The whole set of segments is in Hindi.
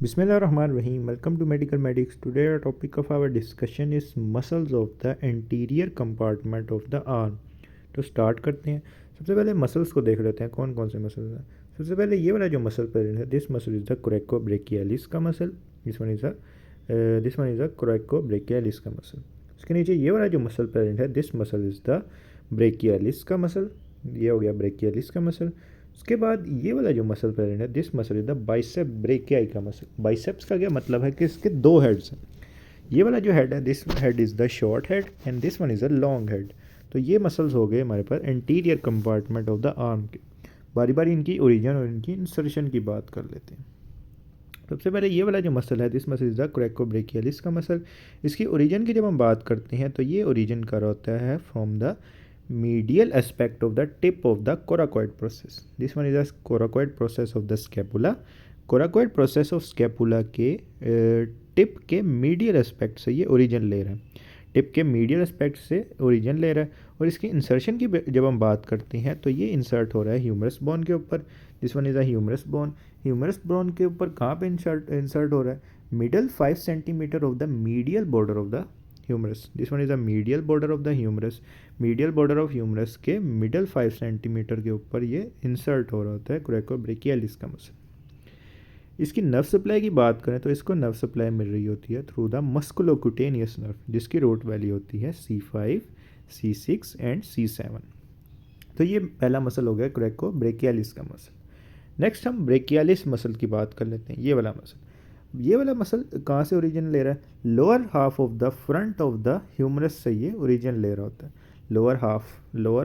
Bismillahirrahmanirrahim. Welcome to Medical Medics. Today our topic of our discussion is muscles of the anterior compartment of the arm. तो स्टार्ट करते हैं। सबसे पहले मसल्स को देख लेते हैं कौन कौन से मसल्स हैं। सबसे पहले ये वाला जो मसल प्रेजेंट है, this muscle is the coracobrachialis का muscle. This one is the coracobrachialis का मसल। उसके नीचे ये वाला जो मसल प्रेजेंट है, this muscle is the brachialis का मसल। ये हो गया ब्रेकियालिस का मसल। उसके बाद ये वाला जो मसल प्रेजेंट है, this muscle is the bicep brachii का मसल। बाइसेप्स का क्या मतलब है कि इसके दो हेड्स हैं। ये वाला जो हेड है, this head is the short head and this one is a long head. तो ये मसल्स हो गए हमारे पास anterior compartment of the arm के। बारी बारी इनकी ओरिजिन और इनकी इंसर्शन की बात कर लेते हैं। सबसे पहले ये वाला जो मसल है, this muscle is the coracobrachialis का मसल। इसकी ओरिजिन की जब हम बात करते हैं तो ये ओरिजिन का होता है from the medial aspect of the tip of the coracoid process. This one is the coracoid process of the scapula. coracoid process of scapula के टिप के मीडियल एस्पेक्ट से ये ओरिजिन ले रहा है। टिप के मीडियल एस्पेक्ट से ओरिजिन ले रहा है। और इसकी इंसर्शन की जब हम बात करते हैं तो ये इंसर्ट हो रहा है ह्यूमरस बोन के ऊपर। This one is a humerus bone. Humerus bone के ऊपर कहाँ पे इंसर्ट हो रहा है? Middle 5 centimetre of the medial border of the humerus. This one is the medial border of the humerus. Medial border of humerus के मिडल 5 सेंटीमीटर के ऊपर ये इंसर्ट हो रहा होता है कोरेकोब्रेकियालिस का मसल। इसकी नर्व सप्लाई की बात करें तो इसको नर्व सप्लाई मिल रही होती है थ्रू द मस्कुलोक्यूटेनियस नर्व, जिसकी रूट वैल्यू होती है C5, C6 एंड C7। तो ये पहला मसल हो गया कोरेकोब्रेकियालिस का मसल। नेक्स्ट हम ब्रेकियालिस मसल की बात कर लेते हैं। ये वाला मसल कहाँ से ओरिजिन ले रहा है? Lower half of the front of the humerus से ये ओरिजिन ले रहा होता है। लोअर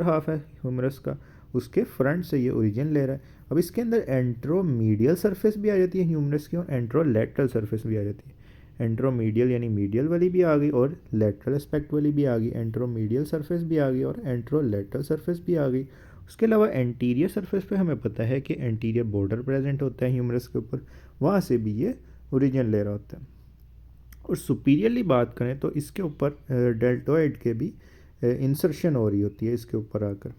हाफ है ह्यूमरस का, उसके फ्रंट से ये ओरिजिन ले रहा है। अब इसके अंदर एंट्रोमीडियल सरफेस भी आ जाती है ह्यूमरस की और एंट्रोलेटरल सरफेस भी आ जाती है। एंट्रोमीडियल यानी मीडियल वाली भी आ गई और लेटरल एस्पेक्ट वाली भी आ गई। एंट्रोमीडियल सरफेस भी आ गई और एंट्रोलेटरल सरफेस भी आ गई। उसके अलावा एंटीरियर सरफेस पे हमें पता है कि एंटीरियर बॉर्डर प्रेजेंट होता है ह्यूमरस के ऊपर, वहाँ से भी ये ओरिजिन ले रहा होता है। और सुपीरियरली बात करें तो इसके ऊपर डेल्टोइड के भी इंसर्शन हो रही होती है इसके ऊपर आकर।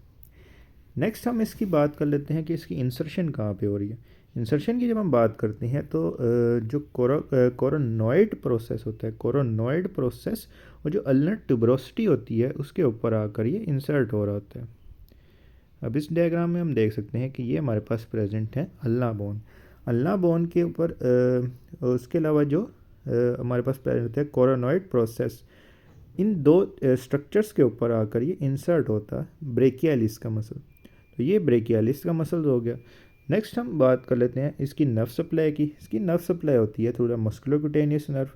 नेक्स्ट हम इसकी बात कर लेते हैं कि इसकी इंसर्शन कहाँ पे हो रही है। इंसर्शन की जब हम बात करते हैं तो जो कोरोनॉइड प्रोसेस होता है, कोरोनॉइड प्रोसेस और जो अल्नर ट्यूबरोसिटी होती है उसके ऊपर आकर ये इंसर्ट हो रहा होता है। अब इस डायग्राम में हम देख सकते हैं कि ये हमारे पास प्रेजेंट है अल्ना बोन। अल्ना बोन के ऊपर उसके अलावा जो हमारे पास प्रेजेंट होता है कोरोनॉइड प्रोसेस, इन दो स्ट्रक्चर्स के ऊपर आकर ये इंसर्ट होता है ब्रेकियालिस का मसल। तो ये ब्रेकियालिस का मसल हो गया। नेक्स्ट हम बात कर लेते हैं इसकी नर्व सप्लाई की। इसकी नर्व सप्लाई होती है थोड़ा मस्कुलोक्यूटेनियस नर्व।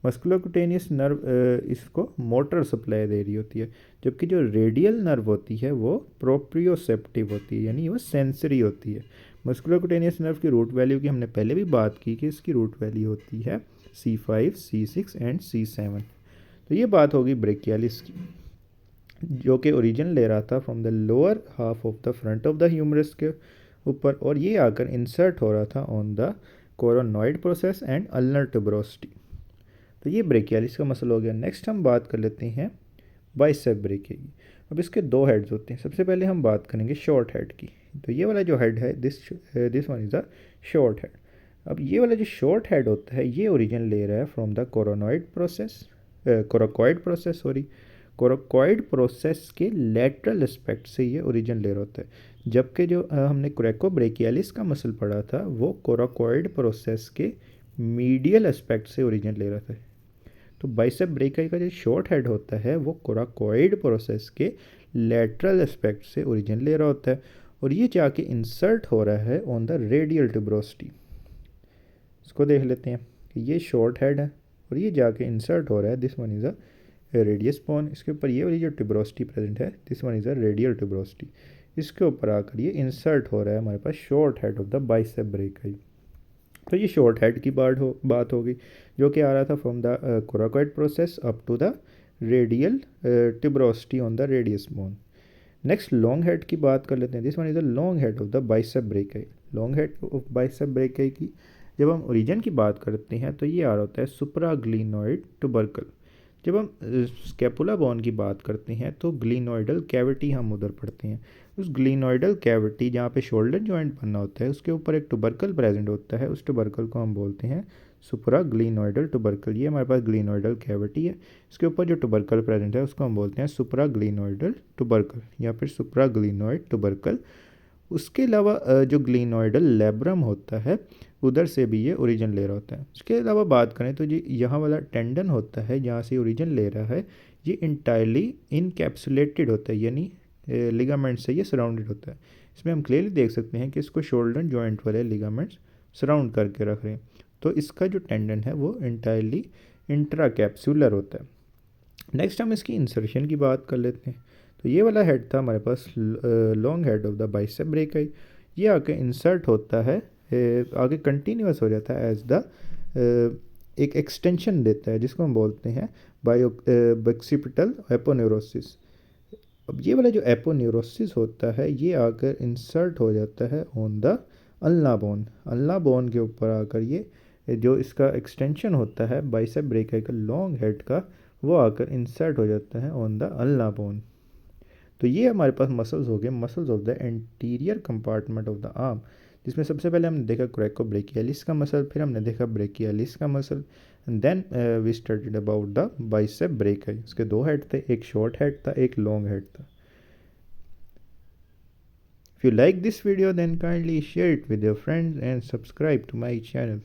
मस्कुलोक्यूटेनियस नर्व इसको मोटर सप्लाई दे रही होती है, जबकि जो रेडियल नर्व होती है वो प्रोप्रियोसेप्टिव होती है, यानी वो सेंसरी होती है। मस्कुलोक्यूटेनियस नर्व की रूट वैल्यू की हमने पहले भी बात की कि इसकी रूट वैल्यू होती है C5, C6 एंड C7। तो ये बात होगी ब्रेकियालिस की, जो कि ओरिजिन ले रहा था from the lower half of the front of the humerus के ऊपर और ये आकर इंसर्ट हो रहा था on the coronoid process and ulnar tuberosity. तो ये ब्रेकियालिस का मसल हो गया। नेक्स्ट हम बात कर लेते हैं बाइसेप ब्रेकिया। अब इसके दो हेड्स होते हैं। सबसे पहले हम बात करेंगे शॉर्ट हेड की। तो ये वाला जो हेड है, this one is a short head. अब ये वाला जो शॉर्ट हेड होता है ये ओरिजिन ले रहा है from the coronoid process, coracoid process sorry coracoid process के लेटरल एस्पेक्ट से ये ओरिजिन ले रहा होता है। जबकि जो हमने कोरेकोब्रेकियालिस का मसल पढ़ा था वो कोराकॉइड प्रोसेस के मीडियल एस्पेक्ट से ओरिजिन ले रहा था। तो बाइसेप ब्रेकियाई का जो शॉर्ट हेड होता है वो कोराकॉइड प्रोसेस के लेटरल एस्पेक्ट से ओरिजिन ले रहा होता है और ये जाके इंसर्ट हो रहा है ऑन द रेडियल ट्यूबरोसिटी। इसको देख लेते हैं कि ये शॉर्ट हेड है और ये जाके इंसर्ट हो रहा है, this one is a radius bone. इसके ऊपर ये वाली जो ट्यूबरोसिटी प्रेजेंट है, this one is a radial tuberosity. इसके ऊपर आकर ये इंसर्ट हो रहा है हमारे पास short head of the bicep brachii. तो ये शॉर्ट हेड की बात होगी जो कि आ रहा था from the coracoid process up to the radial tuberosity on the radius bone. Next long head की बात कर लेते हैं। This one is the long head of the bicep brachii. Long head of bicep brachii की जब हम ओरिजिन की बात करते हैं तो ये आ रहा होता है सुप्राग्लिनोइड ट्यूबरकल, जब हम स्कैपुला बोन की बात करते हैं तो ग्लिनोइडल कैविटी हम उधर पढ़ते हैं। उस ग्लिनोइडल कैविटी जहाँ पे शोल्डर जॉइंट बनना होता है उसके ऊपर एक टुबरकल प्रेजेंट होता है, उस टुबरकल को हम बोलते हैं सुपरा ग्लिनोइडल टुबरकल। ये हमारे पास ग्लिनोइडल कैविटी है, इसके ऊपर जो टुबरकल प्रेजेंट है उसको हम बोलते हैं सुपरा ग्लिनोइडल टुबरकल या फिर सुपरा ग्लिनोइड टुबरकल। उसके अलावा जो ग्लिनोइडल लेब्रम होता है उधर से भी ये ओरिजिन ले रहा होता है। उसके अलावा बात करें तो जी यहाँ वाला टेंडन होता है जहाँ से ओरिजिन ले रहा है, ये इंटायरली इनकैप्सुलेटेड होता है, यानी लिगामेंट से ये सराउंडेड होता है। इसमें हम क्लियरली देख सकते हैं कि इसको शोल्डर जॉइंट वाले लिगामेंट्स सराउंड करके रख रहे हैं। तो इसका जो टेंडन है वो इंटायरली इंट्रा कैप्सुलर होता है। नेक्स्ट हम इसकी इंसर्शन की बात कर लेते हैं। तो ये वाला हेड था हमारे पास long head of the bicep brachii. ये आके इंसर्ट होता है, आगे कंटिन्यूस हो जाता है एज द एक एक्सटेंशन देता है जिसको हम बोलते हैं बॉक्सिपिटल एपोन्यूरोसिस। अब ये वाला जो एपोन्यूरोसिस होता है ये आकर इंसर्ट हो जाता है on the ulna bone. Ulna bone के ऊपर आकर ये जो इसका एक्सटेंशन होता है बाइसेप ब्रेकियाई का लॉन्ग हेड का, वो आकर इंसर्ट हो जाता है ऑन द अल्ना बोन। तो ये हमारे पास मसल्स हो गए, muscles of the anterior compartment of the arm, जिसमें सबसे पहले हमने देखा कोरेकोब्रेकियालिस का मसल, फिर हमने देखा ब्रेकियालिस का muscle, and then we studied about the bicep brachii. उसके दो हेड थे, एक शॉर्ट हेड था, एक लॉन्ग हेड था। If you like this video then kindly share it with your friends and subscribe to my channel.